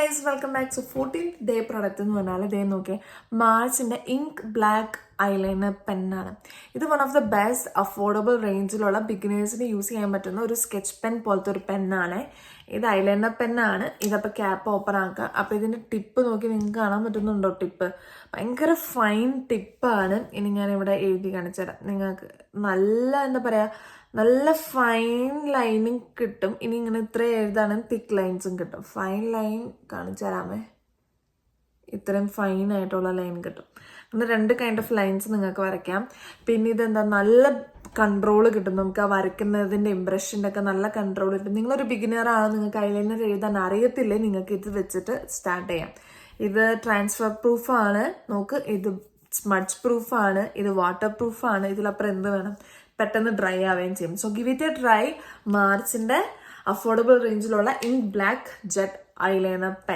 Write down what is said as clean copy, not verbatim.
Guys, welcome back to 14th day product എന്ന് പറഞ്ഞാൽ ഇതേ നോക്കിയേ മാർച്ചിൻ്റെ ഇങ്ക് ബ്ലാക്ക് ഐലൈനർ പെന്നാണ്. ഇത് one of the best affordable റേഞ്ചിലുള്ള ബിഗിനേഴ്സിന് യൂസ് ചെയ്യാൻ പറ്റുന്ന ഒരു സ്കെച്ച് പെൻ പോലത്തെ ഒരു പെന്നാണ്. ഇത് ഐലൈനർ പെന്നാണ്. ഇതപ്പോൾ ക്യാപ്പ് ഓപ്പൺ ആക്കുക. അപ്പോൾ ഇതിൻ്റെ ടിപ്പ് നോക്കി നിങ്ങൾക്ക് കാണാൻ പറ്റുന്നുണ്ടോ? ടിപ്പ് ഭയങ്കര ഫൈൻ ടിപ്പാണ്. ഇനി ഞാനിവിടെ എഴുതി കാണിച്ചു തരാം നിങ്ങൾക്ക്. നല്ല എന്താ പറയുക, നല്ല ഫൈൻ ലൈനിങ് കിട്ടും. ഇനി ഇങ്ങനെ ഇത്ര എഴുതാണ് തിക്ക് ലൈൻസും കിട്ടും. ഫൈൻ ലൈൻ കാണിച്ചു തരാമേ. ഇത്രയും ഫൈൻ ആയിട്ടുള്ള ലൈൻ കിട്ടും. അങ്ങനെ രണ്ട് കൈൻഡ് ഓഫ് ലൈൻസ് നിങ്ങൾക്ക് വരയ്ക്കാം. പിന്നെ ഇതെന്താ, നല്ല കൺട്രോൾ കിട്ടും നമുക്ക്. ആ വരയ്ക്കുന്നതിൻ്റെ ഇംപ്രഷൻ്റെ ഒക്കെ നല്ല കൺട്രോൾ കിട്ടും. നിങ്ങളൊരു ബിഗിനർ ആണ്, നിങ്ങൾക്ക് ഐലൈനർ എഴുതാൻ അറിയത്തില്ലേ, നിങ്ങൾക്ക് ഇത് വെച്ചിട്ട് സ്റ്റാർട്ട് ചെയ്യാം. ഇത് ട്രാൻസ്ഫർ പ്രൂഫാണ്. നോക്ക്, ഇത് സ്മഡ്ജ് പ്രൂഫാണ്, ഇത് വാട്ടർ പ്രൂഫാണ്. ഇതിലപ്പുറം എന്ത് വേണം, പെട്ടെന്ന് ഡ്രൈ ആവുകയും ചെയ്യും. So give it a try. മാർച്ചിൻ്റെ അഫോർഡബിൾ റേഞ്ചിലുള്ള ink black jet eyeliner pen.